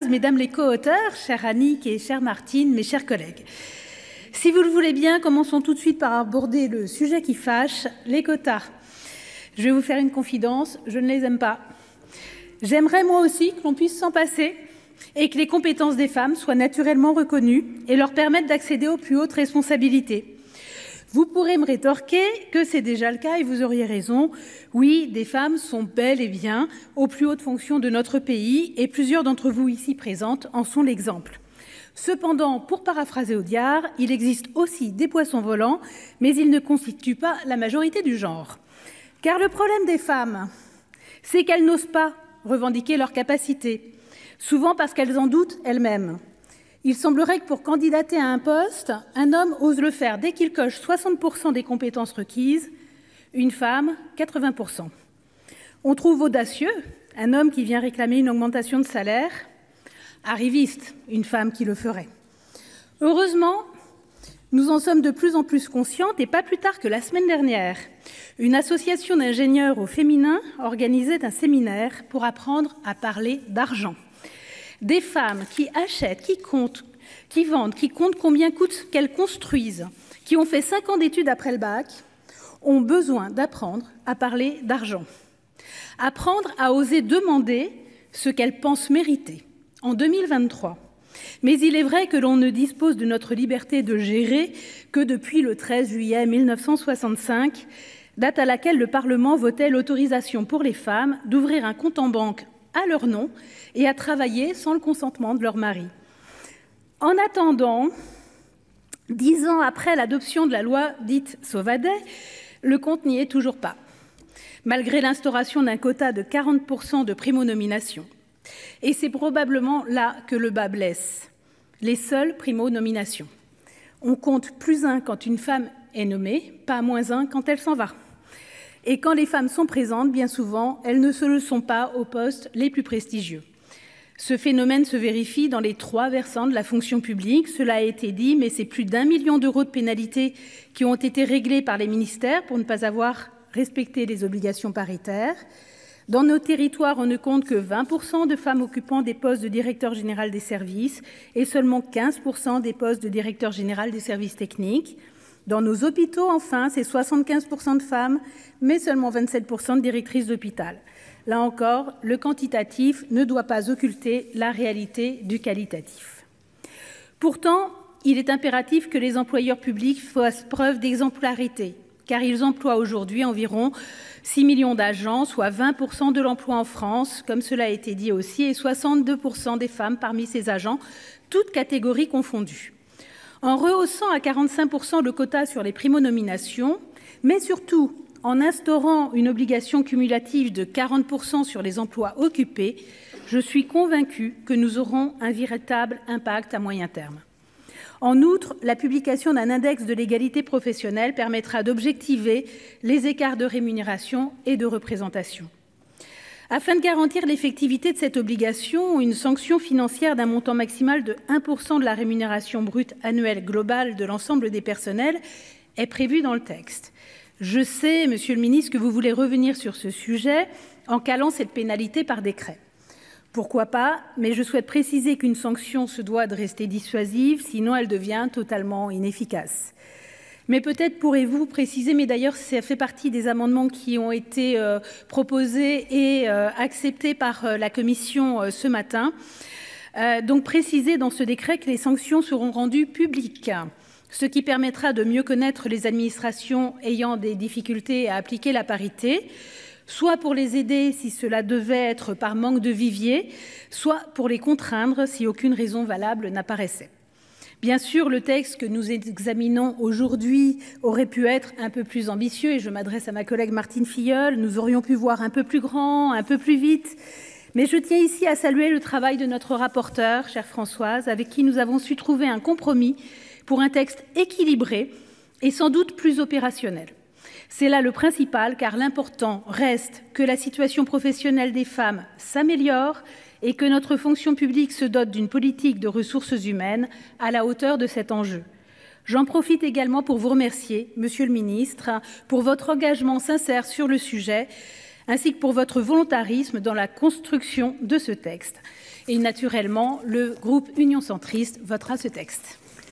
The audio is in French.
Françoise, mesdames les co-auteurs, chère Annick et chère Martine, mes chers collègues. Si vous le voulez bien, commençons tout de suite par aborder le sujet qui fâche, les quotas. Je vais vous faire une confidence, je ne les aime pas. J'aimerais moi aussi que l'on puisse s'en passer et que les compétences des femmes soient naturellement reconnues et leur permettent d'accéder aux plus hautes responsabilités. Vous pourrez me rétorquer que c'est déjà le cas et vous auriez raison. Oui, des femmes sont bel et bien aux plus hautes fonctions de notre pays et plusieurs d'entre vous ici présentes en sont l'exemple. Cependant, pour paraphraser Audiard, il existe aussi des poissons volants, mais ils ne constituent pas la majorité du genre. Car le problème des femmes, c'est qu'elles n'osent pas revendiquer leurs capacités, souvent parce qu'elles en doutent elles-mêmes. Il semblerait que pour candidater à un poste, un homme ose le faire dès qu'il coche 60% des compétences requises, une femme 80%. On trouve audacieux un homme qui vient réclamer une augmentation de salaire, arriviste, une femme qui le ferait. Heureusement, nous en sommes de plus en plus conscientes et pas plus tard que la semaine dernière, une association d'ingénieurs au féminin organisait un séminaire pour apprendre à parler d'argent. Des femmes qui achètent, qui comptent, qui vendent, qui comptent combien coûte qu'elles construisent, qui ont fait 5 ans d'études après le bac, ont besoin d'apprendre à parler d'argent. Apprendre à oser demander ce qu'elles pensent mériter en 2023. Mais il est vrai que l'on ne dispose de notre liberté de gérer que depuis le 13 juillet 1965, date à laquelle le Parlement votait l'autorisation pour les femmes d'ouvrir un compte en banque à leur nom et à travailler sans le consentement de leur mari. En attendant, 10 ans après l'adoption de la loi dite Sauvadet, le compte n'y est toujours pas, malgré l'instauration d'un quota de 40% de primo-nomination. Et c'est probablement là que le bât blesse, les seules primo-nominations. On compte +1 quand une femme est nommée, pas -1 quand elle s'en va. Et quand les femmes sont présentes, bien souvent, elles ne se le sont pas aux postes les plus prestigieux. Ce phénomène se vérifie dans les 3 versants de la fonction publique. Cela a été dit, mais c'est plus d'1 million d'euros de pénalités qui ont été réglés par les ministères pour ne pas avoir respecté les obligations paritaires. Dans nos territoires, on ne compte que 20% de femmes occupant des postes de directeur général des services et seulement 15% des postes de directeur général des services techniques. Dans nos hôpitaux, enfin, c'est 75% de femmes, mais seulement 27% de directrices d'hôpital. Là encore, le quantitatif ne doit pas occulter la réalité du qualitatif. Pourtant, il est impératif que les employeurs publics fassent preuve d'exemplarité, car ils emploient aujourd'hui environ 6 millions d'agents, soit 20% de l'emploi en France, comme cela a été dit aussi, et 62% des femmes parmi ces agents, toutes catégories confondues. En rehaussant à 45% le quota sur les primo-nominations, mais surtout en instaurant une obligation cumulative de 40% sur les emplois occupés, je suis convaincue que nous aurons un véritable impact à moyen terme. En outre, la publication d'un index de l'égalité professionnelle permettra d'objectiver les écarts de rémunération et de représentation. Afin de garantir l'effectivité de cette obligation, une sanction financière d'un montant maximal de 1% de la rémunération brute annuelle globale de l'ensemble des personnels est prévue dans le texte. Je sais, Monsieur le Ministre, que vous voulez revenir sur ce sujet en calant cette pénalité par décret. Pourquoi pas, mais je souhaite préciser qu'une sanction se doit de rester dissuasive, sinon elle devient totalement inefficace. Mais peut-être pourrez-vous préciser, mais d'ailleurs ça fait partie des amendements qui ont été proposés et acceptés par la Commission ce matin, donc préciser dans ce décret que les sanctions seront rendues publiques, ce qui permettra de mieux connaître les administrations ayant des difficultés à appliquer la parité, soit pour les aider si cela devait être par manque de vivier, soit pour les contraindre si aucune raison valable n'apparaissait. Bien sûr, le texte que nous examinons aujourd'hui aurait pu être un peu plus ambitieux, et je m'adresse à ma collègue Martine Filleul, nous aurions pu voir un peu plus grand, un peu plus vite, mais je tiens ici à saluer le travail de notre rapporteure, chère Françoise, avec qui nous avons su trouver un compromis pour un texte équilibré et sans doute plus opérationnel. C'est là le principal, car l'important reste que la situation professionnelle des femmes s'améliore et que notre fonction publique se dote d'une politique de ressources humaines à la hauteur de cet enjeu. J'en profite également pour vous remercier, Monsieur le Ministre, pour votre engagement sincère sur le sujet, ainsi que pour votre volontarisme dans la construction de ce texte. Et naturellement, le groupe Union centriste votera ce texte.